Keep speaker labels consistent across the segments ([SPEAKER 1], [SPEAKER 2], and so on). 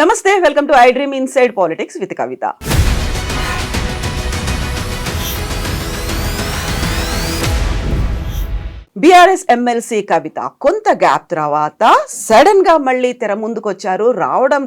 [SPEAKER 1] నమస్తే, welcome to I dream inside politics with Kavitha. BRS MLC Kavitha కొంత gap తర్వాత సడన్ గా మళ్ళీ తెర ముందుకొచ్చారు.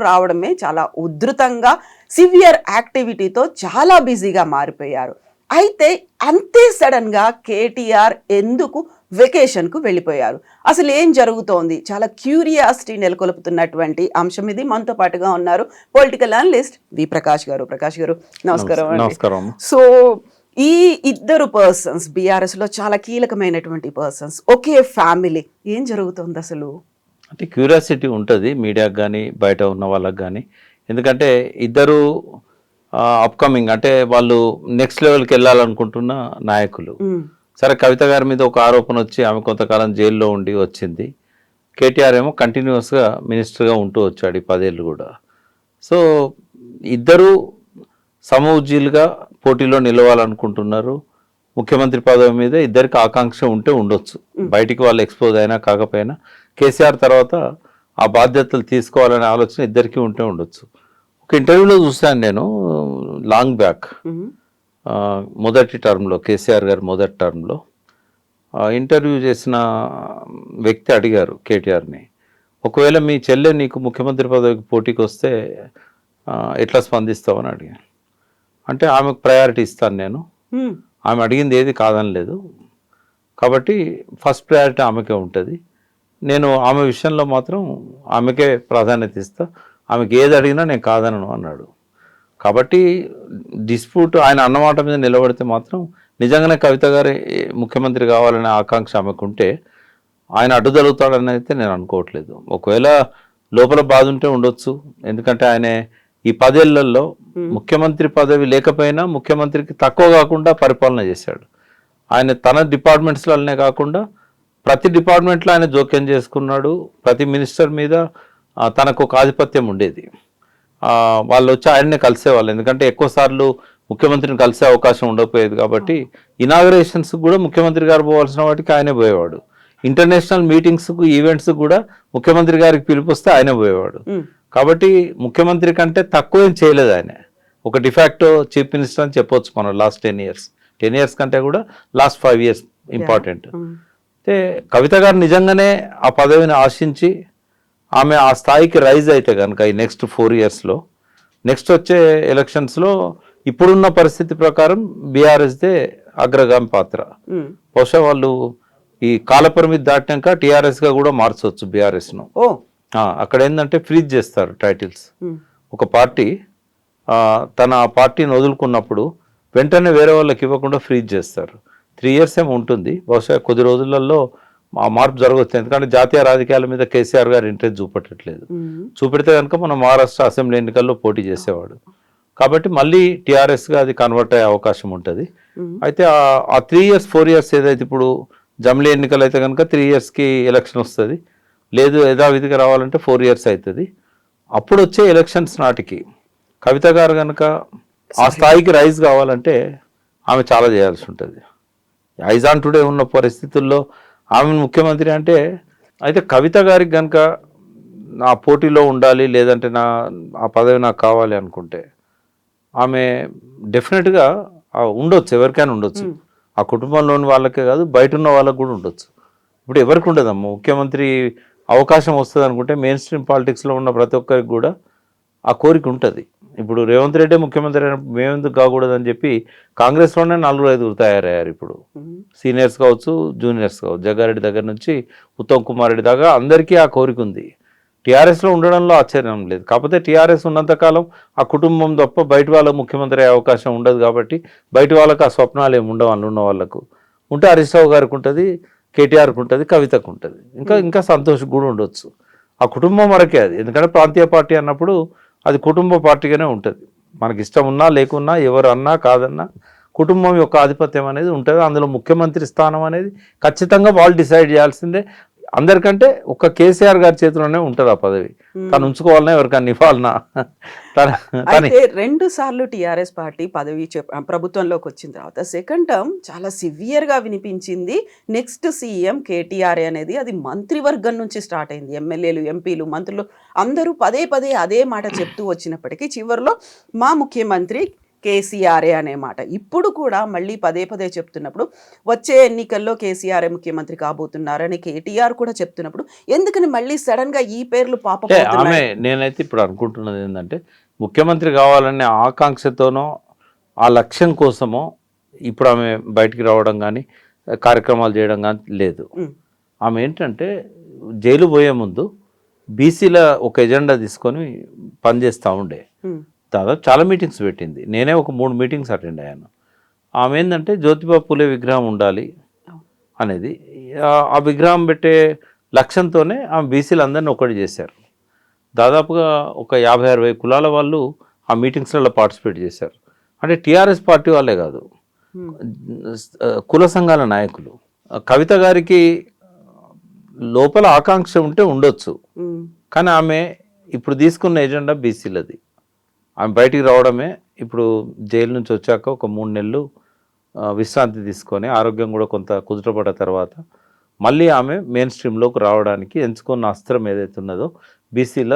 [SPEAKER 1] రావడమే చాలా ఉధృతంగా సివియర్ యాక్టివిటీతో చాలా బిజీగా మారిపోయారు. అయితే అంతే సడన్ గా కేటీఆర్ ఎందుకు వెకేషన్ కు వెళ్ళిపోయారు, అసలు ఏం జరుగుతోంది, చాలా క్యూరియాసిటీ నెలకొల్పుతున్నటువంటి అంశం ఇది. మనతో పాటుగా ఉన్నారు పొలిటికల్ అనలిస్ట్ వి ప్రకాష్ గారు. ప్రకాష్ గారు నమస్కారం.
[SPEAKER 2] నమస్కారం.
[SPEAKER 1] సో ఈ ఇద్దరు పర్సన్స్ బీఆర్ఎస్ లో చాలా కీలకమైనటువంటి పర్సన్స్, ఒకే ఫ్యామిలీ, ఏం జరుగుతుంది అసలు?
[SPEAKER 2] అంటే క్యూరియాసిటీ ఉంటుంది మీడియాకి కానీ బయట ఉన్న వాళ్ళకి కానీ. ఎందుకంటే ఇద్దరు అప్కమింగ్, అంటే వాళ్ళు నెక్స్ట్ లెవెల్కి వెళ్ళాలనుకుంటున్న నాయకులు. సరే, కవిత గారి మీద ఒక ఆరోపణ వచ్చి ఆమె కొంతకాలం జైల్లో ఉండి వచ్చింది. కేటీఆర్ ఏమో కంటిన్యూస్గా మినిస్టర్గా ఉంటూ వచ్చాడు ఈ 10 ఏళ్ళు కూడా. సో ఇద్దరు సమఉజ్జీలుగా పోటీలో నిలవాలనుకుంటున్నారు. ముఖ్యమంత్రి పదవి మీద ఇద్దరికి ఆకాంక్ష ఉంటే ఉండొచ్చు. బయటికి వాళ్ళు ఎక్స్పోజ్ అయినా కాకపోయినా కేసీఆర్ తర్వాత ఆ బాధ్యతలు తీసుకోవాలనే ఆలోచన ఇద్దరికి ఉంటే ఉండొచ్చు. ఒక ఇంటర్వ్యూలో చూశాను నేను లాంగ్ బ్యాక్, మొదటి టర్మ్లో, కేసీఆర్ గారు మొదటి టర్మ్లో ఇంటర్వ్యూ చేసిన వ్యక్తి అడిగారు కేటీఆర్ని, ఒకవేళ మీ చెల్లె నీకు ముఖ్యమంత్రి పదవికి పోటీకి వస్తే ఎట్లా స్పందిస్తావని అడిగాను. అంటే ఆమెకు ప్రయారిటీ ఇస్తాను నేను, ఆమె అడిగింది ఏది కాదనలేదు కాబట్టి ఫస్ట్ ప్రయారిటీ ఆమెకే ఉంటుంది, నేను ఆమె విషయంలో మాత్రం ఆమెకే ప్రాధాన్యత ఇస్తా, ఆమెకి ఏది అడిగినా నేను కాదనను అన్నాడు. కాబట్టి డిస్ప్యూట్ ఆయన అన్నమాట మీద నిలబడితే మాత్రం నిజంగానే కవిత గారి ముఖ్యమంత్రి కావాలనే ఆకాంక్ష ఆమెకుంటే ఆయన అడ్డుదలుగుతాడని అయితే నేను అనుకోవట్లేదు. ఒకవేళ లోపల బాధ ఉంటే ఉండొచ్చు, ఎందుకంటే ఆయన ఈ 10 ఏళ్లలో ముఖ్యమంత్రి పదవి లేకపోయినా ముఖ్యమంత్రికి తక్కువ కాకుండా పరిపాలన చేశాడు. ఆయన తన డిపార్ట్మెంట్స్లనే కాకుండా ప్రతి డిపార్ట్మెంట్లో ఆయన జోక్యం చేసుకున్నాడు. ప్రతి మినిస్టర్ మీద తనకు ఒక ఆధిపత్యం ఉండేది. వాళ్ళు వచ్చి ఆయన్నే కలిసేవాళ్ళు, ఎందుకంటే ఎక్కువసార్లు ముఖ్యమంత్రిని కలిసే అవకాశం ఉండకపోయేది. కాబట్టి ఇనాగరేషన్స్ కూడా ముఖ్యమంత్రి గారు పోవాల్సిన వాటికి ఆయనే పోయేవాడు. ఇంటర్నేషనల్ మీటింగ్స్కు ఈవెంట్స్ కూడా ముఖ్యమంత్రి గారికి పిలిపిస్తే ఆయనే పోయేవాడు. కాబట్టి ముఖ్యమంత్రి కంటే తక్కువ ఏం చేయలేదు ఆయన. ఒక డిఫాక్టో చీఫ్ మినిస్టర్ అని చెప్పొచ్చు మనం. లాస్ట్ 10 ఇయర్స్ కంటే కూడా లాస్ట్ 5 ఇయర్స్ ఇంపార్టెంట్. అయితే కవిత గారు నిజంగానే ఆ పదవిని ఆశించి ఆమె ఆ స్థాయికి రైజ్ అయితే కనుక ఈ నెక్స్ట్ 4 ఇయర్స్లో, నెక్స్ట్ వచ్చే ఎలక్షన్స్లో ఇప్పుడున్న పరిస్థితి ప్రకారం బీఆర్ఎస్దే అగ్రగామి పాత్ర. బహుశా వాళ్ళు ఈ కాలపరిమితి దాటినాక టీఆర్ఎస్గా కూడా మార్చవచ్చు బీఆర్ఎస్ను. అక్కడ ఏంటంటే ఫ్రీజ్ చేస్తారు టైటిల్స్. ఒక పార్టీ తన పార్టీని వదులుకున్నప్పుడు వెంటనే వేరే వాళ్ళకి ఇవ్వకుండా ఫ్రీజ్ చేస్తారు. 3 ఇయర్స్ ఏమో ఉంటుంది. బహుశా కొద్ది రోజులలో ఆ మార్పు జరగవచ్చు, ఎందుకంటే జాతీయ రాజకీయాల మీద కేసీఆర్ గారు ఇంట్రెస్ట్ చూపెట్టట్లేదు. చూపెడితే కనుక మనం మహారాష్ట్ర అసెంబ్లీ ఎన్నికల్లో పోటీ చేసేవాడు. కాబట్టి మళ్ళీ టీఆర్ఎస్గా అది కన్వర్ట్ అయ్యే అవకాశం ఉంటుంది. అయితే ఆ 3 ఇయర్స్ 4 ఇయర్స్ ఏదైతే ఇప్పుడు జమిలీ ఎన్నికలు అయితే కనుక 3 ఇయర్స్కి ఎలక్షన్ వస్తుంది, లేదు యథావిధిగా రావాలంటే 4 ఇయర్స్ అవుతుంది. అప్పుడు వచ్చే ఎలక్షన్స్ నాటికి కవిత గారు కనుక ఆ స్థాయికి రైజ్ కావాలంటే ఆమె చాలా చేయాల్సి ఉంటుంది. ఐజ్ ఆన్ టుడే ఉన్న పరిస్థితుల్లో ఆమె ముఖ్యమంత్రి అంటే, అయితే కవిత గారికి కనుక నా పోటీలో ఉండాలి, లేదంటే ఆ పదవి నాకు కావాలి అనుకుంటే ఆమె డెఫినెట్గా ఉండొచ్చు, ఎవరికైనా ఉండొచ్చు. ఆ కుటుంబంలోని వాళ్ళకే కాదు, బయట ఉన్న వాళ్ళకు కూడా ఉండొచ్చు. ఇప్పుడు ఎవరికి ఉండదమ్మా ముఖ్యమంత్రి అవకాశం వస్తుంది అనుకుంటే మెయిన్ స్ట్రీమ్ పాలిటిక్స్లో ఉన్న ప్రతి ఒక్కరికి కూడా ఆ కోరిక ఉంటుంది. ఇప్పుడు రేవంత్ రెడ్డి ముఖ్యమంత్రి అయినప్పుడు మేమెందుకు కాకూడదని చెప్పి కాంగ్రెస్లోనే 4-5 తయారయ్యారు. ఇప్పుడు సీనియర్స్ కావచ్చు, జూనియర్స్ కావచ్చు, జగ్గారెడ్డి దగ్గర నుంచి ఉత్తమ్ కుమార్ రెడ్డి దాకా అందరికీ ఆ కోరిక ఉంది. టీఆర్ఎస్లో ఉండడంలో ఆశ్చర్యం లేదు. కాకపోతే టీఆర్ఎస్ ఉన్నంతకాలం ఆ కుటుంబం తప్ప బయట వాళ్ళకు ముఖ్యమంత్రి అయ్యే అవకాశం ఉండదు. కాబట్టి బయట వాళ్ళకు ఆ స్వప్నాలు ఏమి ఉండవు. అందులో ఉన్న వాళ్ళకు ఉంటే హరీష్ రావు గారికి ఉంటుంది, కేటీఆర్కి ఉంటుంది, కవితకు ఉంటుంది, ఇంకా సంతోష్ కూడా ఉండొచ్చు. ఆ కుటుంబం వరకే అది. ఎందుకంటే ప్రాంతీయ పార్టీ అన్నప్పుడు అది కుటుంబ పార్టీగానే ఉంటుంది. మనకి ఇష్టం ఉన్నా లేకున్నా, ఎవరు అన్నా కాదన్నా కుటుంబం యొక్క ఆధిపత్యం అనేది ఉంటుంది. అందులో ముఖ్యమంత్రి స్థానం అనేది ఖచ్చితంగా వాళ్ళు డిసైడ్ చేయాల్సిందే. అందరికంటే ఒక కేసీఆర్ గారి చేతిలోనే ఉంటుంది ఆ పదవి. తను ఉంచుకోవాలన్నా ఎవరికన్నా ఇవ్వాలన్నా తన తని
[SPEAKER 1] అయితే 2 సార్లు టీఆర్ఎస్ పార్టీ ప్రభుత్వంలోకి వచ్చిన తర్వాత సెకండ్ టర్మ్ చాలా సివియర్గా వినిపించింది. నెక్స్ట్ సీఎం కేటీఆర్ అనేది అది మంత్రివర్గం నుంచి స్టార్ట్ అయింది. ఎమ్మెల్యేలు, ఎంపీలు, మంత్రులు అందరూ పదే పదే అదే మాట చెప్తూ వచ్చినప్పటికీ చివరిలో మా ముఖ్యమంత్రి కేసీఆర్ఏ అనే మాట ఇప్పుడు కూడా మళ్ళీ పదే పదే చెప్తున్నప్పుడు వచ్చే ఎన్నికల్లో కేసీఆర్ఏ ముఖ్యమంత్రి కాబోతున్నారని కేటీఆర్ కూడా చెప్తున్నప్పుడు ఎందుకని మళ్ళీ సడన్ గా ఈ పేర్లు
[SPEAKER 2] అంటే
[SPEAKER 1] పాపపోతున్నాయి?
[SPEAKER 2] ఆమె నేనైతే ఇప్పుడు అనుకుంటున్నది ఏంటంటే ముఖ్యమంత్రి కావాలనే ఆకాంక్షతోనో ఆ లక్ష్యం కోసమో ఇప్పుడు ఆమె బయటికి రావడం కానీ కార్యక్రమాలు చేయడం కానీ లేదు.
[SPEAKER 1] ఉమ్,
[SPEAKER 2] ఆమె ఏంటంటే జైలు పోయే ముందు బీసీల ఒక ఎజెండా తీసుకొని పనిచేస్తూ ఉండే.
[SPEAKER 1] ఉమ్,
[SPEAKER 2] దాదాపు చాలా మీటింగ్స్ పెట్టింది. నేనే ఒక 3 మీటింగ్స్ అటెండ్ అయ్యాను. ఆమె ఏంటంటే జ్యోతిబా పూలే విగ్రహం ఉండాలి అనేది ఆ విగ్రహం పెట్టే లక్ష్యంతోనే ఆమె బీసీలు అందరినీ ఒకటి చేశారు. దాదాపుగా ఒక 50-60 కులాల వాళ్ళు ఆ మీటింగ్స్లలో పార్టిసిపేట్ చేశారు. అంటే టీఆర్ఎస్ పార్టీ వాళ్ళే కాదు,
[SPEAKER 1] ఉమ్,
[SPEAKER 2] కుల సంఘాల నాయకులు. కవిత గారికి లోపల ఆకాంక్ష ఉంటే ఉండొచ్చు,
[SPEAKER 1] ఉమ్,
[SPEAKER 2] కానీ ఆమె ఇప్పుడు తీసుకున్న ఎజెండా బీసీలది. ఆమె బయటికి రావడమే. ఇప్పుడు జైలు నుంచి వచ్చాక ఒక 3 నెలలు విశ్రాంతి తీసుకొని ఆరోగ్యం కూడా కొంత కుదుటపడ్డ తర్వాత మళ్ళీ ఆమె మెయిన్ స్ట్రీమ్లోకి రావడానికి ఎంచుకున్న అస్త్రం ఏదైతే ఉన్నదో బీసీల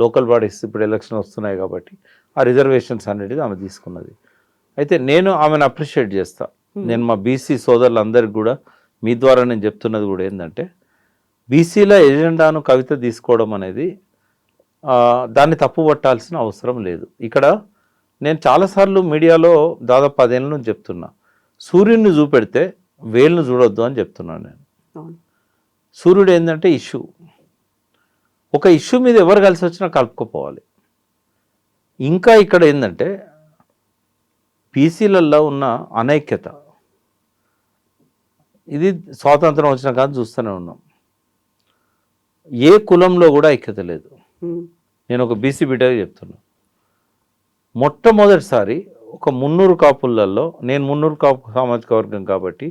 [SPEAKER 2] లోకల్ బాడీస్ ఇప్పుడు ఎలక్షన్ వస్తున్నాయి కాబట్టి ఆ రిజర్వేషన్స్ అనేది ఆమె తీసుకున్నది. అయితే నేను ఆమెను అప్రిషియేట్ చేస్తా. నేను మా బీసీ సోదరులందరికీ కూడా మీ ద్వారా నేను చెప్తున్నది కూడా ఏంటంటే బీసీల ఎజెండాను కవిత తీసుకోవడం అనేది దాన్ని తప్పు పట్టాల్సిన అవసరం లేదు. ఇక్కడ నేను చాలాసార్లు మీడియాలో దాదాపు 10 ఏళ్ళ నుంచి చెప్తున్నా, సూర్యుడిని చూపెడితే వేలును చూడొద్దు అని చెప్తున్నాను నేను.
[SPEAKER 1] అవును.
[SPEAKER 2] సూర్యుడు ఏంటంటే ఇష్యూ, ఒక ఇష్యూ మీద ఎవరు కలిసి వచ్చినా కలుపుకోపోవాలి. ఇంకా ఇక్కడ ఏంటంటే బీసీలలో ఉన్న అనైక్యత, ఇది స్వాతంత్రం వచ్చిన కాదు చూస్తూనే ఉన్నాం. ఏ కులంలో కూడా ఐక్యత లేదు.
[SPEAKER 1] ఉమ్,
[SPEAKER 2] నేను ఒక బీసీ బిడ్డగా చెప్తున్నా. మొట్టమొదటిసారి ఒక 300 కాపులలో, నేను 300 కాపు సామాజిక వర్గం కాబట్టి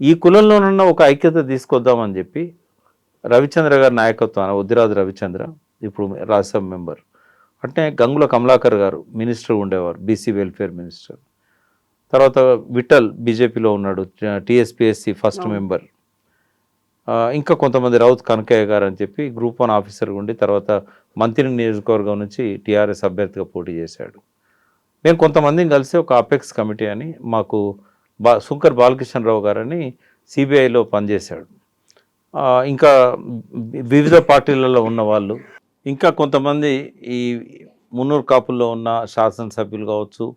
[SPEAKER 2] ఈ కులంలోనున్న ఒక ఐక్యత తీసుకొద్దామని చెప్పి రవిచంద్ర గారి నాయకత్వాన, ఉద్దిరాజు రవిచంద్ర ఇప్పుడు రాజ్యసభ మెంబర్, అంటే గంగుల కమలాకర్ గారు మినిస్టర్ ఉండేవారు, బీసీ వెల్ఫేర్ మినిస్టర్. తర్వాత విఠల్ బీజేపీలో ఉన్నాడు, టీఎస్పీఎస్సీ ఫస్ట్ మెంబర్. ఇంకా కొంతమంది రౌత్ కనకయ్య గారు అని చెప్పి గ్రూప్ 1 ఆఫీసర్ ఉండి తర్వాత మంత్రి నియోజకవర్గం నుంచి టీఆర్ఎస్ అభ్యర్థిగా పోటీ చేశాడు. మేము కొంతమందిని కలిసి ఒక అపెక్స్ కమిటీ అని, మాకు శంకర్ బాలకృష్ణరావు గారని సిబిఐలో పనిచేశాడు. ఇంకా వివిధ పార్టీలలో ఉన్న వాళ్ళు, ఇంకా కొంతమంది ఈ 300 కాపుల్లో ఉన్న శాసనసభ్యులు కావచ్చు,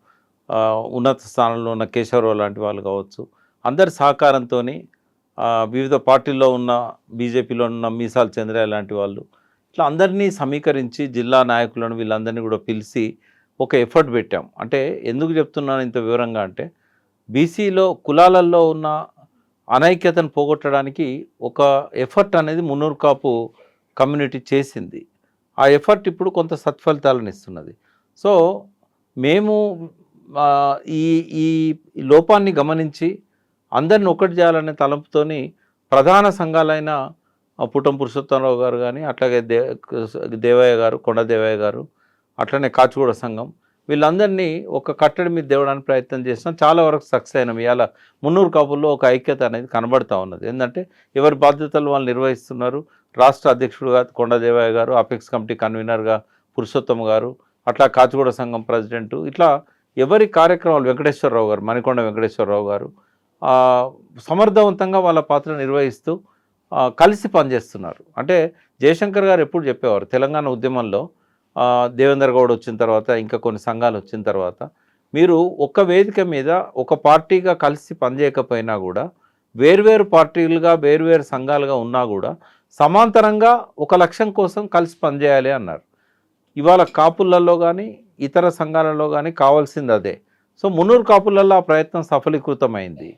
[SPEAKER 2] ఉన్నత స్థానంలో ఉన్న కేశవరావు లాంటి వాళ్ళు కావచ్చు, అందరి సహకారంతో వివిధ పార్టీల్లో ఉన్న బీజేపీలో ఉన్న మీసాల చంద్రయ్య లాంటి వాళ్ళు, ఇట్లా అందరినీ సమీకరించి జిల్లా నాయకులను వీళ్ళందరినీ కూడా పిలిచి ఒక ఎఫర్ట్ పెట్టాం. అంటే ఎందుకు చెప్తున్నాను ఇంత వివరంగా అంటే బీసీలో కులాలలో ఉన్న అనైక్యతను పోగొట్టడానికి ఒక ఎఫర్ట్ అనేది 300 కాపు కమ్యూనిటీ చేసింది. ఆ ఎఫర్ట్ ఇప్పుడు కొంత సత్ఫలితాలను ఇస్తున్నది. సో మేము ఈ ఈ లోపాన్ని గమనించి అందరిని ఒకటి చేయాలనే తలంపుతోని ప్రధాన సంఘాలైన పుట్టం పురుషోత్తమరావు గారు కానీ, అట్లాగే దేవయ్య గారు, కొండ దేవయ్య గారు, అట్లనే కాచిగూడ సంఘం, వీళ్ళందరినీ ఒక కట్టడి మీద తేవడానికి ప్రయత్నం చేసినాం. చాలా వరకు సక్సెస్ అయినాం. ఇవాళ 300 కాపుల్లో ఒక ఐక్యత అనేది కనబడతా ఉన్నది. ఏంటంటే ఎవరి బాధ్యతలు వాళ్ళు నిర్వహిస్తున్నారు. రాష్ట్ర అధ్యక్షుడుగా కొండ దేవయ్య గారు, అపెక్స్ కమిటీ కన్వీనర్గా పురుషోత్తమ గారు, అట్లా కాచిగూడ సంఘం ప్రెసిడెంటు, ఇట్లా ఎవరి కార్యక్రమాలు వెంకటేశ్వరరావు గారు, మణికొండ వెంకటేశ్వరరావు గారు సమర్థవంతంగా వాళ్ళ పాత్ర నిర్వహిస్తూ కలిసి పనిచేస్తున్నారు. అంటే జయశంకర్ గారు ఎప్పుడు చెప్పేవారు, తెలంగాణ ఉద్యమంలో దేవేందర్ గౌడ్ వచ్చిన తర్వాత, ఇంకా కొన్ని సంఘాలు వచ్చిన తర్వాత, మీరు ఒక్క వేదిక మీద ఒక పార్టీగా కలిసి పనిచేయకపోయినా కూడా, వేర్వేరు పార్టీలుగా వేర్వేరు సంఘాలుగా ఉన్నా కూడా సమాంతరంగా ఒక లక్ష్యం కోసం కలిసి పనిచేయాలి అన్నారు. ఇవాళ కాపులలో కానీ ఇతర సంఘాలలో కానీ కావాల్సింది అదే. సో 300 కాపులలో ఆ ప్రయత్నం సఫలీకృతమైంది.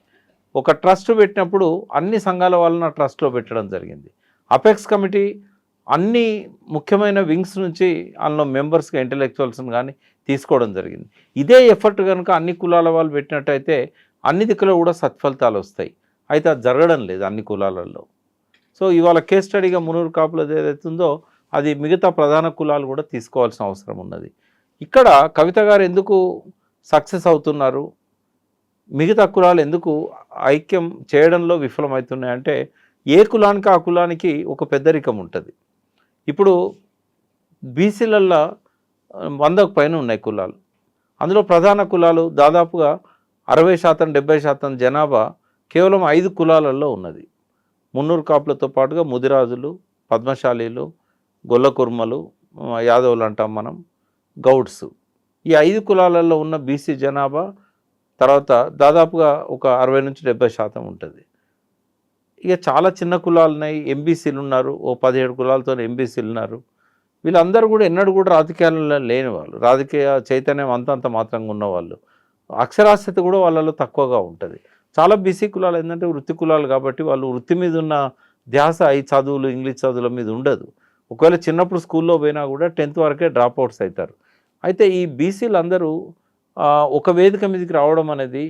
[SPEAKER 2] ఒక ట్రస్ట్ పెట్టినప్పుడు అన్ని సంఘాల వాళ్ళని ట్రస్ట్లో పెట్టడం జరిగింది. అపెక్స్ కమిటీ అన్ని ముఖ్యమైన వింగ్స్ నుంచి అందులో మెంబర్స్గా ఇంటలెక్చువల్స్ని కానీ తీసుకోవడం జరిగింది. ఇదే ఎఫర్ట్ కనుక అన్ని కులాల వాళ్ళు పెట్టినట్టయితే అన్ని దిక్కులో కూడా సత్ఫలితాలు వస్తాయి. అయితే అది జరగడం లేదు అన్ని కులాలలో. సో ఇవాళ కేస్ స్టడీగా 300 కాపులది ఏదైతుందో అది మిగతా ప్రధాన కులాలు కూడా తీసుకోవాల్సిన అవసరం ఉన్నది. ఇక్కడ కవిత గారు ఎందుకు సక్సెస్ అవుతున్నారు, మిగతా కులాలు ఎందుకు ఐక్యం చేయడంలో విఫలమవుతున్నాయంటే ఏ కులానికి ఆ కులానికి ఒక పెద్దరికం ఉంటుంది. ఇప్పుడు బీసీలల్లో 100కు పైన ఉన్నాయి కులాలు. అందులో ప్రధాన కులాలు దాదాపుగా 60% 70% జనాభా కేవలం 5 కులాలలో ఉన్నది. మున్నూరు కాపులతో పాటుగా ముదిరాజులు, పద్మశాలీలు, గొల్ల కుర్మలు, యాదవులు అంటాం మనం, గౌడ్స్. ఈ 5 కులాలలో ఉన్న బీసీ జనాభా తర్వాత దాదాపుగా ఒక 60-70% ఉంటుంది. ఇక చాలా చిన్న కులాలు ఉన్నాయి, ఎంబీసీలు ఉన్నారు, ఓ 17 కులాలతో ఎంబీసీలు ఉన్నారు. వీళ్ళందరూ కూడా ఎన్నడూ కూడా రాజకీయాలలో లేని వాళ్ళు, రాజకీయ చైతన్యం అంతంత మాత్రంగా ఉన్నవాళ్ళు. అక్షరాస్యత కూడా వాళ్ళలో తక్కువగా ఉంటుంది. చాలా బీసీ కులాలు ఏంటంటే వృత్తి కులాలు కాబట్టి వాళ్ళు వృత్తి మీద ఉన్న ధ్యాస ఈ చదువులు ఇంగ్లీష్ చదువుల మీద ఉండదు. ఒకవేళ చిన్నప్పుడు స్కూల్లో పోయినా కూడా 10th వరకే డ్రాప్ అవుట్స్ అవుతారు. అయితే ఈ బీసీలు అందరూ ఒక వేదిక మీదకి రావడం అనేది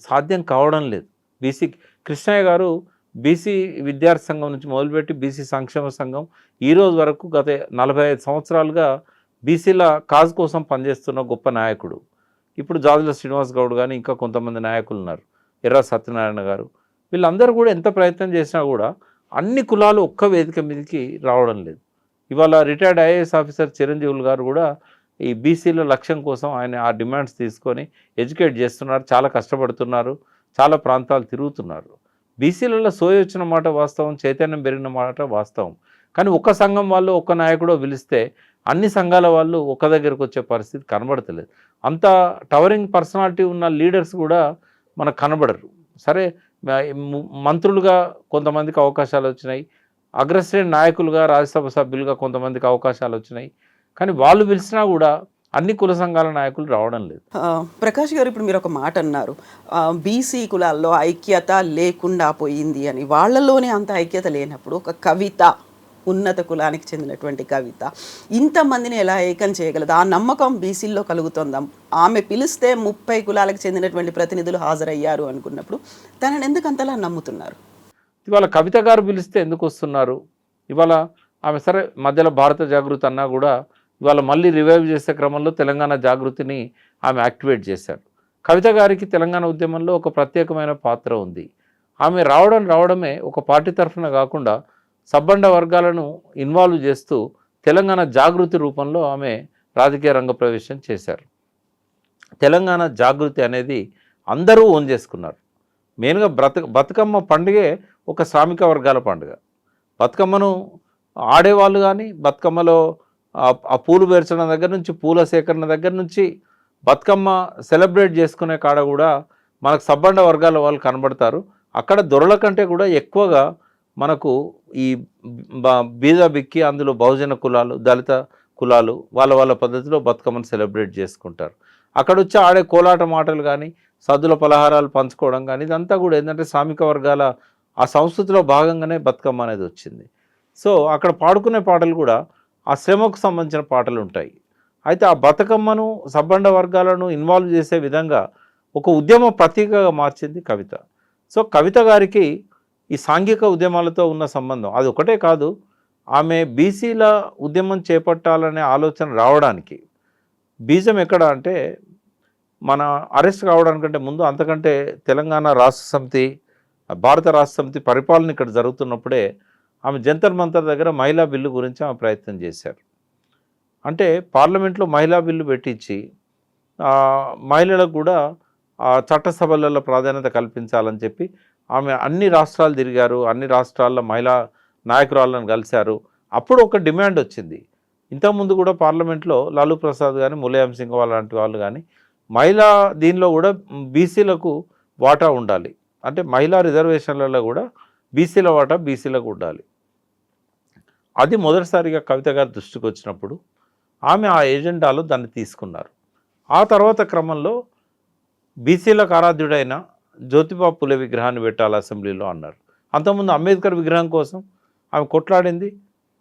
[SPEAKER 2] సాధ్యం కావడం లేదు. బీసీ కృష్ణయ్య గారు బీసీ విద్యార్థి సంఘం నుంచి మొదలుపెట్టి బీసీ సంక్షేమ సంఘం ఈ రోజు వరకు గత 45 సంవత్సరాలుగా బీసీల కాజ్ కోసం పనిచేస్తున్న గొప్ప నాయకుడు. ఇప్పుడు జాజుల శ్రీనివాస్ గౌడ్ కానీ ఇంకా కొంతమంది నాయకులు ఉన్నారు, ఎర్ర సత్యనారాయణ గారు. వీళ్ళందరూ కూడా ఎంత ప్రయత్నం చేసినా కూడా అన్ని కులాలు ఒక్క వేదిక మీదకి రావడం లేదు. ఇవాళ రిటైర్డ్ ఐఏఎస్ ఆఫీసర్ చిరంజీవులు గారు కూడా ఈ బీసీల లక్ష్యం కోసం ఆయన ఆ డిమాండ్స్ తీసుకొని ఎడ్యుకేట్ చేస్తున్నారు, చాలా కష్టపడుతున్నారు, చాలా ప్రాంతాలు తిరుగుతున్నారు. బీసీలలో సోయి వచ్చిన మాట వాస్తవం, చైతన్యం పెరిగిన మాట వాస్తవం. కానీ ఒక్క సంఘం వాళ్ళు ఒక్క నాయకుడో పిలిస్తే అన్ని సంఘాల వాళ్ళు ఒక్క దగ్గరకు వచ్చే పరిస్థితి కనబడతలేదు. అంత టవరింగ్ పర్సనాలిటీ ఉన్న లీడర్స్ కూడా మనకు కనబడరు. సరే, మంత్రులుగా కొంతమందికి అవకాశాలు వచ్చినాయి, అగ్రశ్రేణి నాయకులుగా రాజ్యసభ సభ్యులుగా కొంతమందికి అవకాశాలు వచ్చినాయి. కానీ వాళ్ళు పిలిచినా కూడా అన్ని కుల సంఘాల నాయకులు రావడం లేదు.
[SPEAKER 1] ప్రకాష్ గారు, ఇప్పుడు మీరు ఒక మాట అన్నారు, బీసీ కులాల్లో ఐక్యత లేకుండా పోయింది అని. వాళ్ళలోనే అంత ఐక్యత లేనప్పుడు ఒక కవిత, ఉన్నత కులానికి చెందినటువంటి కవిత, ఇంతమందిని ఎలా ఏకం చేయగలదు? ఆ నమ్మకం బీసీల్లో కలుగుతుందా? ఆమె పిలిస్తే 30 కులాలకు చెందినటువంటి ప్రతినిధులు హాజరయ్యారు అనుకున్నప్పుడు తనని ఎందుకు అంతలా నమ్ముతున్నారు?
[SPEAKER 2] ఇవాళ కవిత గారు పిలిస్తే ఎందుకు వస్తున్నారు? ఇవాళ ఆమె సరే మధ్యలో భారత జాగృతి అన్నా కూడా ఇవాళ మళ్ళీ రివైవ్ చేసే క్రమంలో తెలంగాణ జాగృతిని ఆమె యాక్టివేట్ చేశారు. కవిత గారికి తెలంగాణ ఉద్యమంలో ఒక ప్రత్యేకమైన పాత్ర ఉంది. ఆమె రావడమే ఒక పార్టీ తరఫున కాకుండా సబ్బండ వర్గాలను ఇన్వాల్వ్ చేస్తూ తెలంగాణ జాగృతి రూపంలో ఆమె రాజకీయ రంగ ప్రవేశం చేశారు. తెలంగాణ జాగృతి అనేది అందరూ ఓన్ చేసుకున్నారు. మెయిన్గా బతుకమ్మ పండుగే ఒక శ్రామిక వర్గాల పండుగ. బతుకమ్మను ఆడేవాళ్ళు కానీ, బతుకమ్మలో ఆ పూలు పేర్చడం దగ్గర నుంచి, పూల సేకరణ దగ్గర నుంచి, బతుకమ్మ సెలబ్రేట్ చేసుకునే కాడ కూడా మనకు సబ్బండ వర్గాల వాళ్ళు కనబడతారు. అక్కడ దొరల కంటే కూడా ఎక్కువగా మనకు ఈ బీద బిక్కి, అందులో బహుజన కులాలు, దళిత కులాలు వాళ్ళ పద్ధతిలో బతుకమ్మను సెలబ్రేట్ చేసుకుంటారు. అక్కడ వచ్చి ఆడే కోలాట మాటలు కానీ, సద్దుల పలహారాలు పంచుకోవడం కానీ, ఇదంతా కూడా ఏంటంటే శ్రామిక వర్గాల ఆ సంస్కృతిలో భాగంగానే బతుకమ్మ అనేది వచ్చింది. సో అక్కడ పాడుకునే పాటలు కూడా ఆ శ్రమకు సంబంధించిన పాటలు ఉంటాయి. అయితే ఆ బతుకమ్మను సబ్బండ వర్గాలను ఇన్వాల్వ్ చేసే విధంగా ఒక ఉద్యమ ప్రతీకగా మార్చింది కవిత. సో కవిత గారికి ఈ సాంఘిక ఉద్యమాలతో ఉన్న సంబంధం అది ఒకటే కాదు, ఆమె బీసీల ఉద్యమం చేపట్టాలనే ఆలోచన రావడానికి బీజం ఎక్కడ అంటే, మన అరెస్ట్ కావడానికంటే ముందు, అంతకంటే తెలంగాణ రాష్ట్ర సమితి, భారత రాష్ట్ర సమితి పరిపాలన ఇక్కడ జరుగుతున్నప్పుడే ఆమె జంతర్ మంతర్ దగ్గర మహిళా బిల్లు గురించి ఆమె ప్రయత్నం చేశారు. అంటే పార్లమెంట్లో మహిళా బిల్లు పెట్టించి మహిళలకు కూడా చట్టసభలలో ప్రాధాన్యత కల్పించాలని చెప్పి ఆమె అన్ని రాష్ట్రాలు తిరిగారు, అన్ని రాష్ట్రాల్లో మహిళా నాయకురాలను కలిశారు. అప్పుడు ఒక డిమాండ్ వచ్చింది. ఇంతకుముందు కూడా పార్లమెంట్లో లాలూ ప్రసాద్ కానీ, ములాయం సింగ్ లాంటి వాళ్ళు కానీ మహిళా దీనిలో కూడా బీసీలకు వాటా ఉండాలి, అంటే మహిళా రిజర్వేషన్లలో కూడా బీసీల వాటా బీసీలకు ఉండాలి. అది మొదటిసారిగా కవిత గారి దృష్టికి వచ్చినప్పుడు ఆమె ఆ ఎజెండాలో దాన్ని తీసుకున్నారు. ఆ తర్వాత క్రమంలో బీసీలకు ఆరాధ్యుడైన జ్యోతిబా పులే విగ్రహాన్ని పెట్టాలి అసెంబ్లీలో అన్నారు. అంతకుముందు అంబేద్కర్ విగ్రహం కోసం ఆమె కొట్లాడింది,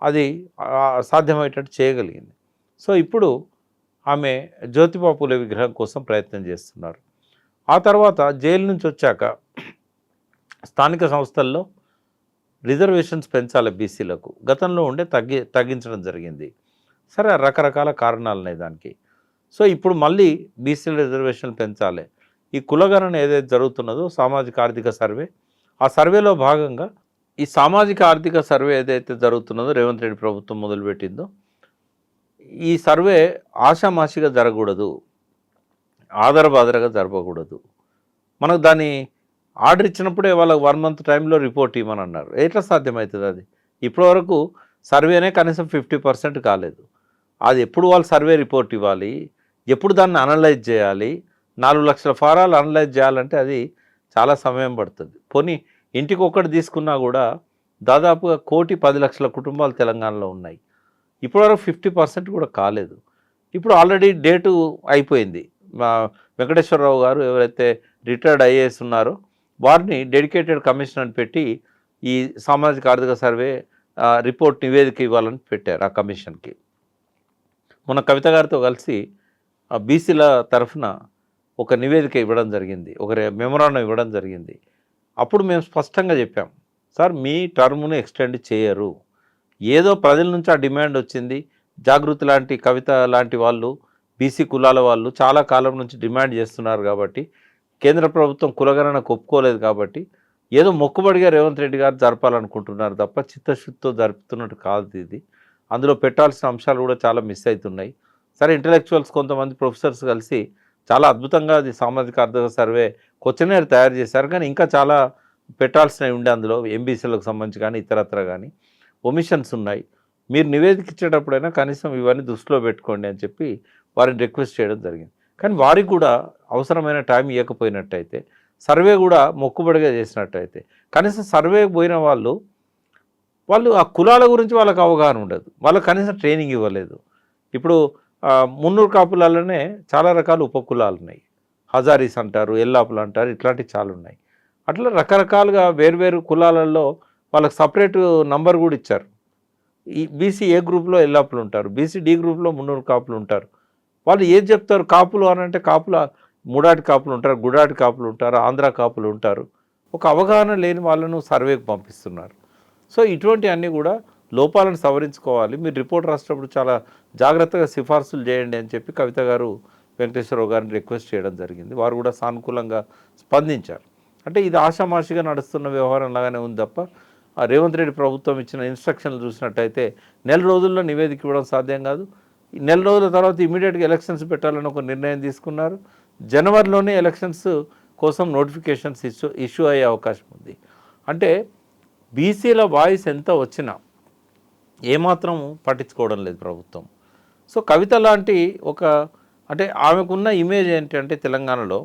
[SPEAKER 2] అది సాధ్యమయ్యేటట్టు చేయగలిగింది. సో ఇప్పుడు ఆమె జ్యోతిబా పులే విగ్రహం కోసం ప్రయత్నం చేస్తున్నారు. ఆ తర్వాత జైలు నుంచి వచ్చాక స్థానిక సంస్థల్లో రిజర్వేషన్స్ పెంచాలి బీసీలకు, గతంలో ఉండే తగ్గించడం జరిగింది. సరే రకరకాల కారణాలు ఉన్నాయి దానికి. సో ఇప్పుడు మళ్ళీ బీసీల రిజర్వేషన్లు పెంచాలి. ఈ కులగణన ఏదైతే జరుగుతున్నదో సామాజిక ఆర్థిక సర్వే, ఆ సర్వేలో భాగంగా ఈ సామాజిక ఆర్థిక సర్వే ఏదైతే జరుగుతున్నదో రేవంత్ రెడ్డి ప్రభుత్వం మొదలుపెట్టిందో, ఈ సర్వే ఆషామాషిగా జరగకూడదు, ఆధారబాధరగా జరపకూడదు. మనకు దాన్ని ఆర్డర్ ఇచ్చినప్పుడే వాళ్ళకి 1 మంత్ టైంలో రిపోర్ట్ ఇవ్వమని అన్నారు. ఎట్లా సాధ్యమవుతుంది అది? ఇప్పటివరకు సర్వేనే కనీసం 50% కాలేదు. అది ఎప్పుడు వాళ్ళు సర్వే రిపోర్ట్ ఇవ్వాలి, ఎప్పుడు దాన్ని అనలైజ్ చేయాలి, 4 లక్షల ఫారాలు అనలైజ్ చేయాలంటే అది చాలా సమయం పడుతుంది. పోనీ ఇంటికి ఒక్కటి తీసుకున్నా కూడా దాదాపుగా 1,10,00,000 కుటుంబాలు తెలంగాణలో ఉన్నాయి. ఇప్పటివరకు 50% కూడా కాలేదు. ఇప్పుడు ఆల్రెడీ డేటు అయిపోయింది. మా వెంకటేశ్వరరావు గారు ఎవరైతే రిటైర్డ్ ఐఏఎస్ ఉన్నారో వారిని డెడికేటెడ్ కమిషన్ అని పెట్టి ఈ సామాజిక ఆర్థిక సర్వే రిపోర్ట్ నివేదిక ఇవ్వాలని పెట్టారు ఆ కమిషన్కి. మొన్న కవిత గారితో కలిసి బీసీల తరఫున ఒక నివేదిక ఇవ్వడం జరిగింది, ఒక మెమొరాండం ఇవ్వడం జరిగింది. అప్పుడు మేము స్పష్టంగా చెప్పాం, సార్ మీ టర్మును ఎక్స్టెండ్ చేయరు, ఏదో ప్రజల నుంచి ఆ డిమాండ్ వచ్చింది. జాగృతి లాంటి, కవిత లాంటి వాళ్ళు, బీసీ కులాల వాళ్ళు చాలా కాలం నుంచి డిమాండ్ చేస్తున్నారు కాబట్టి, కేంద్ర ప్రభుత్వం కులగణనకు ఒప్పుకోలేదు కాబట్టి ఏదో మొక్కుబడిగా రేవంత్ రెడ్డి గారు జరపాలనుకుంటున్నారు తప్ప చిత్తశుద్ధితో జరుపుతున్నట్టు కాదు ఇది. అందులో పెట్టాల్సిన అంశాలు కూడా చాలా మిస్ అవుతున్నాయి. సరే ఇంటలెక్చువల్స్ కొంతమంది ప్రొఫెసర్స్ కలిసి చాలా అద్భుతంగా అది సామాజిక ఆర్థిక సర్వే క్వశ్చనర్ తయారు చేశారు, కానీ ఇంకా చాలా పెట్టాల్సినవి ఉండే అందులో ఎంబీసీలకు సంబంధించి కానీ ఇతరత్ర కానీ ఒమిషన్స్ ఉన్నాయి. మీరు నివేదిక ఇచ్చేటప్పుడైనా కనీసం ఇవన్నీ దృష్టిలో పెట్టుకోండి అని చెప్పి వారిని రిక్వెస్ట్ చేయడం జరిగింది. కానీ వారికి కూడా అవసరమైన టైం ఇవ్వకపోయినట్టయితే, సర్వే కూడా మొక్కుబడిగా చేసినట్టయితే, కనీసం సర్వేకి పోయిన వాళ్ళు ఆ కులాల గురించి వాళ్ళకి అవగాహన ఉండదు, వాళ్ళకి కనీసం ట్రైనింగ్ ఇవ్వలేదు. ఇప్పుడు మున్నూరు కాపులలోనే చాలా రకాల ఉపకులాలు ఉన్నాయి, హజారీస్ అంటారు, ఎల్లాపులు అంటారు, ఇట్లాంటివి చాలా ఉన్నాయి. అట్లా రకరకాలుగా వేరువేరు కులాలలో వాళ్ళకి సపరేట్ నంబర్ కూడా ఇచ్చారు. ఈ బీసీ ఏ గ్రూప్లో ఎల్లాపులు ఉంటారు, బీసీ డి గ్రూప్లో మున్నూరు కాపులు ఉంటారు. వాళ్ళు ఏది చెప్తారు, కాపులు అని అంటే కాపుల మూడాటి కాపులు ఉంటారు, గుడాటి కాపులు ఉంటారు, ఆంధ్ర కాపులు ఉంటారు. ఒక అవగాహన లేని వాళ్ళను సర్వేకి పంపిస్తున్నారు. సో ఇటువంటి అన్నీ కూడా లోపాలను సవరించుకోవాలి. మీరు రిపోర్ట్ రాసేటప్పుడు చాలా జాగ్రత్తగా సిఫార్సులు చేయండి అని చెప్పి కవిత గారు వెంకటేశ్వరరావు గారిని రిక్వెస్ట్ చేయడం జరిగింది. వారు కూడా సానుకూలంగా స్పందించారు. అంటే ఇది ఆషామాషిగా నడుస్తున్న వ్యవహారం లాగానే ఉంది తప్ప రేవంత్ రెడ్డి ప్రభుత్వం ఇచ్చిన ఇన్స్ట్రక్షన్లు చూసినట్టయితే నెల రోజుల్లో నివేదిక ఇవ్వడం సాధ్యం కాదు. నెల రోజుల తర్వాత ఇమీడియట్గా ఎలక్షన్స్ పెట్టాలని ఒక నిర్ణయం తీసుకున్నారు. జనవరిలోనే ఎలక్షన్స్ కోసం నోటిఫికేషన్స్ ఇష్యూ అయ్యే అవకాశం ఉంది. అంటే బీసీల వాయిస్ ఎంత వచ్చినా ఏమాత్రం పట్టించుకోవడం లేదు ప్రభుత్వం. సో కవిత లాంటి అంటే ఆమెకున్న ఇమేజ్ ఏంటంటే తెలంగాణలో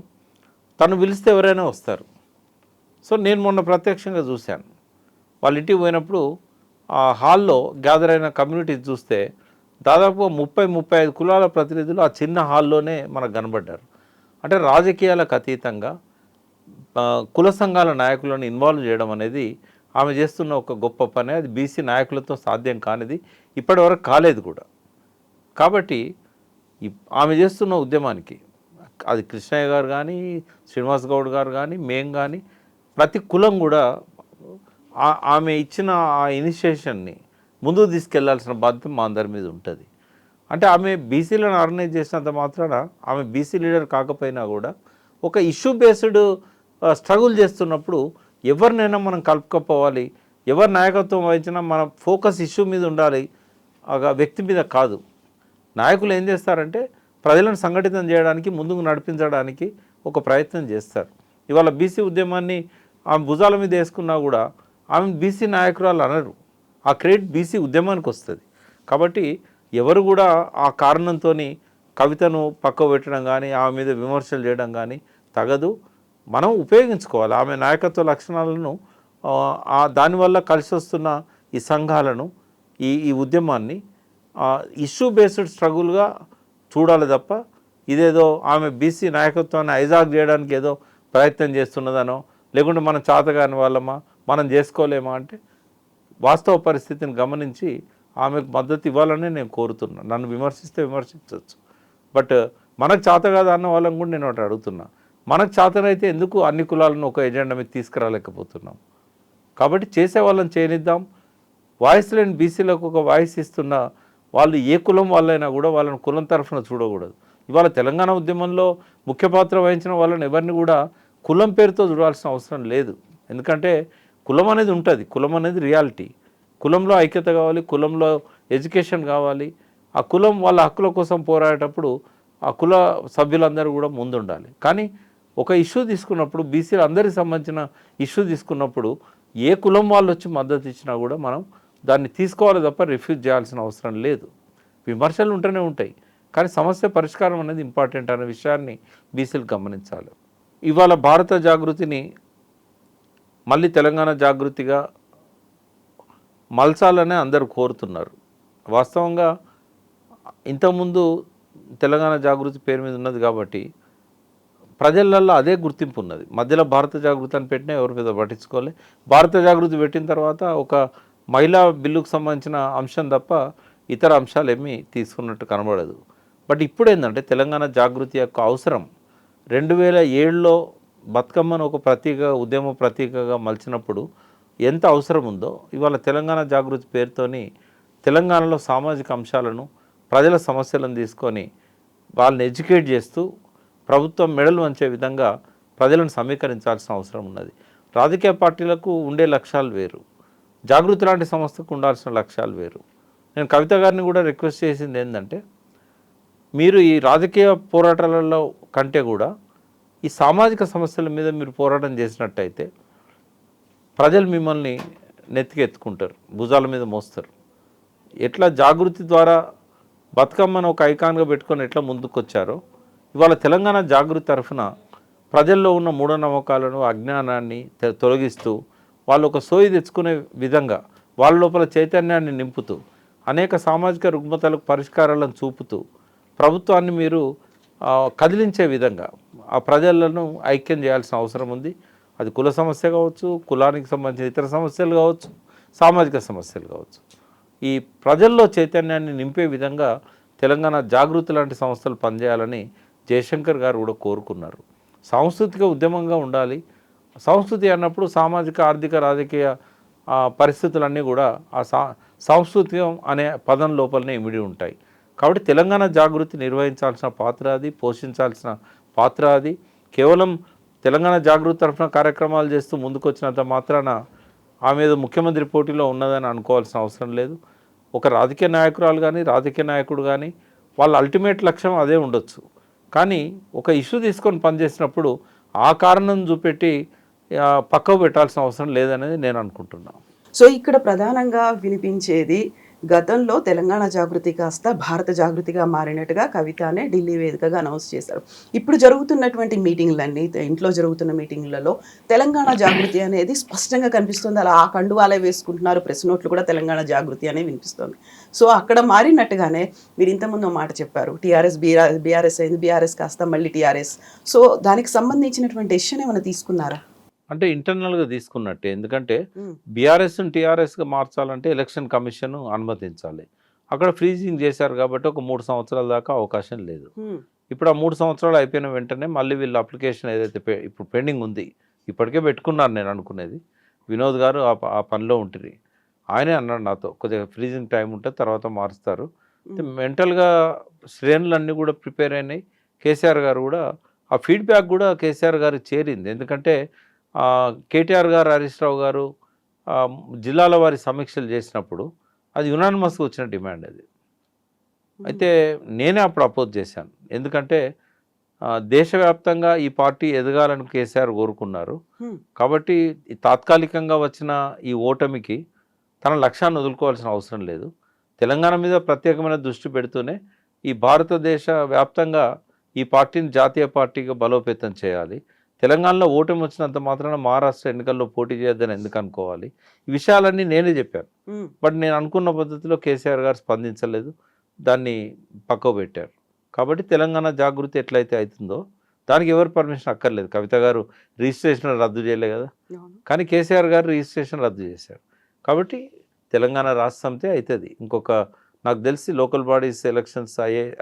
[SPEAKER 2] తను పిలిస్తే ఎవరైనా వస్తారు. సో నేను మొన్న ప్రత్యక్షంగా చూశాను, వాళ్ళ ఇంటికి పోయినప్పుడు ఆ హాల్లో గ్యాదర్ అయిన కమ్యూనిటీస్ చూస్తే దాదాపు 30-35 కులాల ప్రతినిధులు ఆ చిన్న హాల్లోనే మనకు కనబడ్డారు. అంటే రాజకీయాలకు అతీతంగా కుల సంఘాల నాయకులను ఇన్వాల్వ్ చేయడం అనేది ఆమె చేస్తున్న ఒక గొప్ప పని. అది బీసీ నాయకులతో సాధ్యం కానిది, ఇప్పటివరకు కాలేదు కూడా. కాబట్టి ఆమె చేస్తున్న ఉద్యమానికి అది కృష్ణయ్య గారు కానీ, శ్రీనివాస్ గౌడ్ గారు కానీ, మేం కానీ, ప్రతి కులం కూడా ఆమె ఇచ్చిన ఆ ఇనిషియేషన్ని ముందుకు తీసుకెళ్లాల్సిన బాధ్యత మా అందరి మీద ఉంటుంది. అంటే ఆమె బీసీలను ఆర్గనైజ్ చేసినంత మాత్రాన ఆమె బీసీ లీడర్ కాకపోయినా కూడా ఒక ఇష్యూ బేస్డ్ స్ట్రగుల్ చేస్తున్నప్పుడు ఎవరినైనా మనం కలుపుకపోవాలి, ఎవరి నాయకత్వం వహించినా మన ఫోకస్ ఇష్యూ మీద ఉండాలి, ఆ వ్యక్తి మీద కాదు. నాయకులు ఏం చేస్తారంటే ప్రజలను సంఘటితం చేయడానికి, ముందుకు నడిపించడానికి ఒక ప్రయత్నం చేస్తారు. ఇవాళ బీసీ ఉద్యమాన్ని ఆమె భుజాల మీద వేసుకున్నా కూడా ఆమె బీసీ నాయకురాలు అనరు, ఆ క్రెడిట్ బీసీ ఉద్యమానికి వస్తుంది. కాబట్టి ఎవరు కూడా ఆ కారణంతో కవితను పక్క పెట్టడం కానీ, ఆమె మీద విమర్శలు చేయడం కానీ తగదు. మనం ఉపయోగించుకోవాలి ఆమె నాయకత్వ లక్షణాలను, దానివల్ల కలిసి వస్తున్న ఈ సంఘాలను, ఈ ఉద్యమాన్ని ఇష్యూ బేస్డ్ స్ట్రగుల్గా చూడాలి తప్ప ఇదేదో ఆమె బీసీ నాయకత్వాన్ని హైజాక్ చేయడానికి ఏదో ప్రయత్నం చేస్తున్నదనో, లేకుంటే మనం చాతగాని వాళ్ళమా, మనం చేసుకోలేమా అంటే వాస్తవ పరిస్థితిని గమనించి ఆమెకు మద్దతు ఇవ్వాలని నేను కోరుతున్నా. నన్ను విమర్శిస్తే విమర్శించవచ్చు, బట్ మనకు చేత కాదు అన్న వాళ్ళని కూడా నేను ఒకటి అడుగుతున్నా, మనకు చేతనైతే ఎందుకు అన్ని కులాలను ఒక ఎజెండా మీద తీసుకురాలేకపోతున్నాం? కాబట్టి చేసే వాళ్ళని చేయనిద్దాం. వాయిస్ లేని బీసీలకు ఒక వాయిస్ ఇస్తున్న వాళ్ళు ఏ కులం వాళ్ళైనా కూడా వాళ్ళని కులం తరఫున చూడకూడదు. ఇవాళ తెలంగాణ ఉద్యమంలో ముఖ్య పాత్ర వహించిన వాళ్ళని ఎవరిని కూడా కులం పేరుతో చూడాల్సిన అవసరం లేదు. ఎందుకంటే కులం అనేది ఉంటుంది, కులం అనేది రియాలిటీ. కులంలో ఐక్యత కావాలి, కులంలో ఎడ్యుకేషన్ కావాలి. ఆ కులం వాళ్ళ హక్కుల కోసం పోరాడేటప్పుడు ఆ కుల సభ్యులందరూ కూడా ముందుండాలి. కానీ ఒక ఇష్యూ తీసుకున్నప్పుడు, బీసీలు అందరికి సంబంధించిన ఇష్యూ తీసుకున్నప్పుడు ఏ కులం వాళ్ళు వచ్చి మద్దతు ఇచ్చినా కూడా మనం దాన్ని తీసుకోవాలి తప్ప రిఫ్యూజ్ చేయాల్సిన అవసరం లేదు. విమర్శలు ఉంటూనే ఉంటాయి, కానీ సమస్య పరిష్కారం అనేది ఇంపార్టెంట్ అనే విషయాన్ని బీసీలు గమనించాలి. ఇవాళ భారత జాగృతిని మళ్ళీ తెలంగాణ జాగృతిగా మలచాలనే అందరూ కోరుతున్నారు. వాస్తవంగా ఇంతకుముందు తెలంగాణ జాగృతి పేరు మీద ఉన్నది కాబట్టి ప్రజలల్లో అదే గుర్తింపు ఉన్నది. మధ్యలో భారత జాగృతి అని పెట్టినా ఎవరి మీద పట్టించుకోలే. భారత జాగృతి పెట్టిన తర్వాత ఒక మహిళా బిల్లుకు సంబంధించిన అంశం తప్ప ఇతర అంశాలు ఏమీ తీసుకున్నట్టు కనబడదు. బట్ ఇప్పుడు ఏంటంటే తెలంగాణ జాగృతి యొక్క అవసరం 2007లో బతుకమ్మను ఒక ప్రతీక, ఉద్యమ ప్రతీకగా మలిచినప్పుడు ఎంత అవసరం ఉందో ఇవాళ తెలంగాణ జాగృతి పేరుతోని తెలంగాణలో సామాజిక అంశాలను, ప్రజల సమస్యలను తీసుకొని వాళ్ళని ఎడ్యుకేట్ చేస్తూ ప్రభుత్వం మెడలు వంచే విధంగా ప్రజలను సమీకరించాల్సిన అవసరం ఉన్నది. రాజకీయ పార్టీలకు ఉండే లక్ష్యాలు వేరు, జాగృతి లాంటి సంస్థకు ఉండాల్సిన లక్ష్యాలు వేరు. నేను కవిత గారిని కూడా రిక్వెస్ట్ చేసింది ఏంటంటే, మీరు ఈ రాజకీయ పోరాటాలలో కంటే కూడా ఈ సామాజిక సమస్యల మీద మీరు పోరాటం చేసినట్టయితే ప్రజలు మిమ్మల్ని నెత్తికెత్తుకుంటారు, భుజాల మీద మోస్తారు. ఎట్లా జాగృతి ద్వారా బతుకమ్మను ఒక ఐకాన్గా పెట్టుకొని ఎట్లా ముందుకొచ్చారో ఇవాళ తెలంగాణ జాగృతి తరఫున ప్రజల్లో ఉన్న మూఢనమ్మకాలను, అజ్ఞానాన్ని తొలగిస్తూ వాళ్ళు ఒక సోయి తెచ్చుకునే విధంగా వాళ్ళ లోపల చైతన్యాన్ని నింపుతూ అనేక సామాజిక రుగ్మతలకు పరిష్కారాలను చూపుతూ ప్రభుత్వాన్ని మీరు కదిలించే విధంగా ఆ ప్రజలను ఐక్యం చేయాల్సిన అవసరం ఉంది. అది కుల సమస్య కావచ్చు, కులానికి సంబంధించిన ఇతర సమస్యలు కావచ్చు, సామాజిక సమస్యలు కావచ్చు. ఈ ప్రజల్లో చైతన్యాన్ని నింపే విధంగా తెలంగాణ జాగృతి లాంటి సంస్థలు పనిచేయాలని జయశంకర్ గారు కూడా కోరుకున్నారు. సాంస్కృతిక ఉద్యమంగా ఉండాలి. సంస్కృతి అన్నప్పుడు సామాజిక, ఆర్థిక, రాజకీయ పరిస్థితులన్నీ కూడా ఆ సాంస్కృతికం అనే పదం లోపలనే ఇమిడి ఉంటాయి. కాబట్టి తెలంగాణ జాగృతి నిర్వహించాల్సిన పాత్ర అది, పోషించాల్సిన పాత్ర అది. కేవలం తెలంగాణ జాగృతి తరఫున కార్యక్రమాలు చేస్తూ ముందుకొచ్చినంత మాత్రాన ఆమె ఏదో ముఖ్యమంత్రి పోటీలో ఉన్నదని అనుకోవాల్సిన అవసరం లేదు. ఒక రాజకీయ నాయకురాలు కానీ, రాజకీయ నాయకుడు కానీ వాళ్ళ అల్టిమేట్ లక్ష్యం అదే ఉండొచ్చు. కానీ ఒక ఇష్యూ తీసుకొని పనిచేసినప్పుడు ఆ కారణం చూపెట్టి పక్కకు పెట్టాల్సిన అవసరం లేదనేది నేను అనుకుంటున్నాను.
[SPEAKER 1] సో ఇక్కడ ప్రధానంగా వినిపించేది, గతంలో తెలంగాణ జాగృతి కాస్త భారత జాగృతిగా మారినట్టుగా కవితనే ఢిల్లీ వేదికగా అనౌన్స్ చేశారు. ఇప్పుడు జరుగుతున్నటువంటి మీటింగ్లన్నీ, ఇంట్లో జరుగుతున్న మీటింగ్లలో తెలంగాణ జాగృతి అనేది స్పష్టంగా కనిపిస్తుంది. అలా ఆ కండువాలే వేసుకుంటున్నారు, ప్రెస్ నోట్లు కూడా తెలంగాణ జాగృతి అనే వినిపిస్తుంది. సో అక్కడ మారినట్టుగానే మీరు ఇంతకుముందు మాట చెప్పారు, టీఆర్ఎస్ బీఆర్ఎస్ అయింది, బీఆర్ఎస్ కాస్త మళ్ళీ టీఆర్ఎస్. సో దానికి సంబంధించినటువంటి డెసిషన్ ఏమైనా తీసుకున్నారా?
[SPEAKER 2] అంటే ఇంటర్నల్గా తీసుకున్నట్టే. ఎందుకంటే బీఆర్ఎస్ని టీఆర్ఎస్గా మార్చాలంటే ఎలక్షన్ కమిషన్ అనుమతించాలి. అక్కడ ఫ్రీజింగ్ చేశారు కాబట్టి ఒక 3 సంవత్సరాల దాకా అవకాశం లేదు. ఇప్పుడు ఆ 3 సంవత్సరాలు అయిపోయిన వెంటనే మళ్ళీ వీళ్ళ అప్లికేషన్ ఏదైతే ఇప్పుడు పెండింగ్ ఉంది, ఇప్పటికే పెట్టుకున్నారు. నేను అనుకునేది వినోద్ గారు ఆ పనిలో ఉంటుంది. ఆయనే అన్నాడు నాతో, కొద్దిగా ఫ్రీజింగ్ టైం ఉంటే తర్వాత మారుస్తారు. మెంటల్గా శ్రేణులన్నీ కూడా ప్రిపేర్ అయినాయి. కేసీఆర్ గారు కూడా ఆ ఫీడ్బ్యాక్ కూడా కేసీఆర్ గారు చేరింది. ఎందుకంటే కేటీఆర్ గారు, హరీష్ రావు గారు జిల్లాల వారి సమీక్షలు చేసినప్పుడు అది యునానిమస్గా వచ్చిన డిమాండ్ అది. అయితే నేనే అప్పుడు అపోజ్ చేశాను. ఎందుకంటే దేశవ్యాప్తంగా ఈ పార్టీ ఎదగాలని కేసీఆర్ కోరుకున్నారు. కాబట్టి తాత్కాలికంగా వచ్చిన ఈ ఓటమికి తన లక్ష్యాన్ని వదులుకోవాల్సిన అవసరం లేదు. తెలంగాణ మీద ప్రత్యేకమైన దృష్టి పెడుతూనే ఈ భారతదేశ వ్యాప్తంగా ఈ పార్టీని జాతీయ పార్టీగా బలోపేతం చేయాలి. తెలంగాణలో ఓటమి వచ్చినంత మాత్రాన మహారాష్ట్ర ఎన్నికల్లో పోటీ చేయొద్దని ఎందుకు అనుకోవాలి? ఈ విషయాలన్నీ నేనే చెప్పాను. బట్ నేను అనుకున్న పద్ధతిలో కేసీఆర్ గారు స్పందించలేదు, దాన్ని పక్కకు పెట్టారు. కాబట్టి తెలంగాణ జాగృతి ఎట్లయితే అవుతుందో దానికి ఎవరు పర్మిషన్ అక్కర్లేదు. కవిత గారు రిజిస్ట్రేషన్ రద్దు చేయలే కదా, కానీ కేసీఆర్ గారు రిజిస్ట్రేషన్ రద్దు చేశారు. కాబట్టి తెలంగాణ రాష్ట్ర సమితి అవుతుంది. నాకు తెలిసి లోకల్ బాడీస్ ఎలక్షన్స్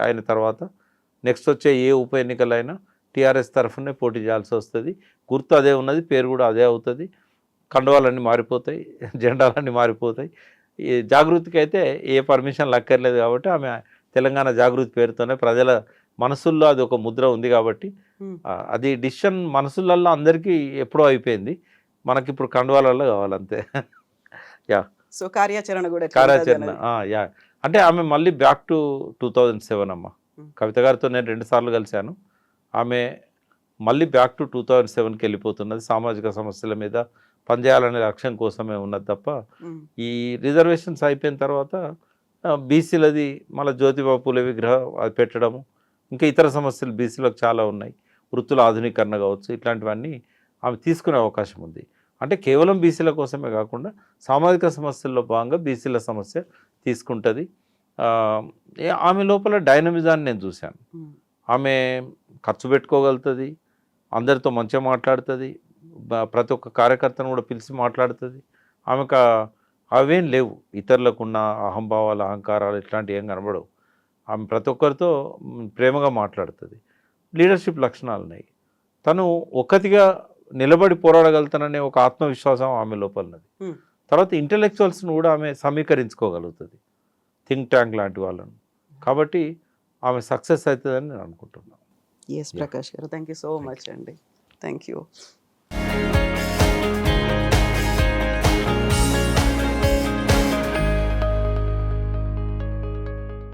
[SPEAKER 2] అయిన తర్వాత నెక్స్ట్ వచ్చే ఏ ఉప ఎన్నికలైనా టీఆర్ఎస్ తరఫునే పోటీ చేయాల్సి వస్తుంది. గుర్తు అదే ఉన్నది, పేరు కూడా అదే అవుతుంది. కండువాలన్నీ మారిపోతాయి, జెండాలన్నీ మారిపోతాయి. ఈ జాగృతికి అయితే ఏ పర్మిషన్లు అక్కర్లేదు కాబట్టి ఆమె తెలంగాణ జాగృతి పేరుతోనే ప్రజల మనసుల్లో అది ఒక ముద్ర ఉంది కాబట్టి అది డిసిషన్ మనసులల్లో అందరికీ ఎప్పుడో అయిపోయింది. మనకిప్పుడు కండువాలలో కావాలంతే. యా
[SPEAKER 1] సో కార్యాచరణ కూడా
[SPEAKER 2] కార్యాచరణ యా అంటే ఆమె మళ్ళీ బ్యాక్ టు 2007 అమ్మ. కవిత గారితో నేను 2 సార్లు కలిశాను. ఆమె మళ్ళీ బ్యాక్ టు 2007కి వెళ్ళిపోతున్నది. సామాజిక సమస్యల మీద పనిచేయాలనే లక్ష్యం కోసమే ఉన్నది తప్ప ఈ రిజర్వేషన్స్ అయిపోయిన తర్వాత బీసీలది మళ్ళీ జ్యోతిబా పూలే విగ్రహం అది పెట్టడము, ఇంకా ఇతర సమస్యలు బీసీలకు చాలా ఉన్నాయి. వృత్తుల ఆధునీకరణ కావచ్చు, ఇట్లాంటివన్నీ ఆమె తీసుకునే అవకాశం ఉంది. అంటే కేవలం బీసీల కోసమే కాకుండా సామాజిక సమస్యల్లో భాగంగా బీసీల సమస్య తీసుకుంటుంది. ఆమె లోపల డైనమిజాన్ని నేను చూశాను. ఆమె ఖర్చు పెట్టుకోగలుగుతుంది, అందరితో మంచిగా మాట్లాడుతుంది, ప్రతి ఒక్క కార్యకర్తను కూడా పిలిచి మాట్లాడుతుంది. ఆమెకు అవేం లేవు, ఇతరులకున్న అహంభావాలు అహంకారాలు ఇట్లాంటివి ఏం కనబడవు. ఆమె ప్రతి ఒక్కరితో ప్రేమగా మాట్లాడుతుంది. లీడర్షిప్ లక్షణాలు ఉన్నాయి. తను ఒక్కతిగా నిలబడి పోరాడగలుగుతాననే ఒక ఆత్మవిశ్వాసం ఆమె లోపల ఉన్నది. తర్వాత ఇంటలెక్చువల్స్ను కూడా ఆమె సమీకరించుకోగలుగుతుంది, థింక్ ట్యాంక్ లాంటి వాళ్ళను. కాబట్టి ఆమె సక్సెస్ అవుతుందని నేను అనుకుంటున్నాను.
[SPEAKER 1] ఎస్ ప్రకాష్ గారు, థ్యాంక్ యూ సో మచ్ అండి. Thank you.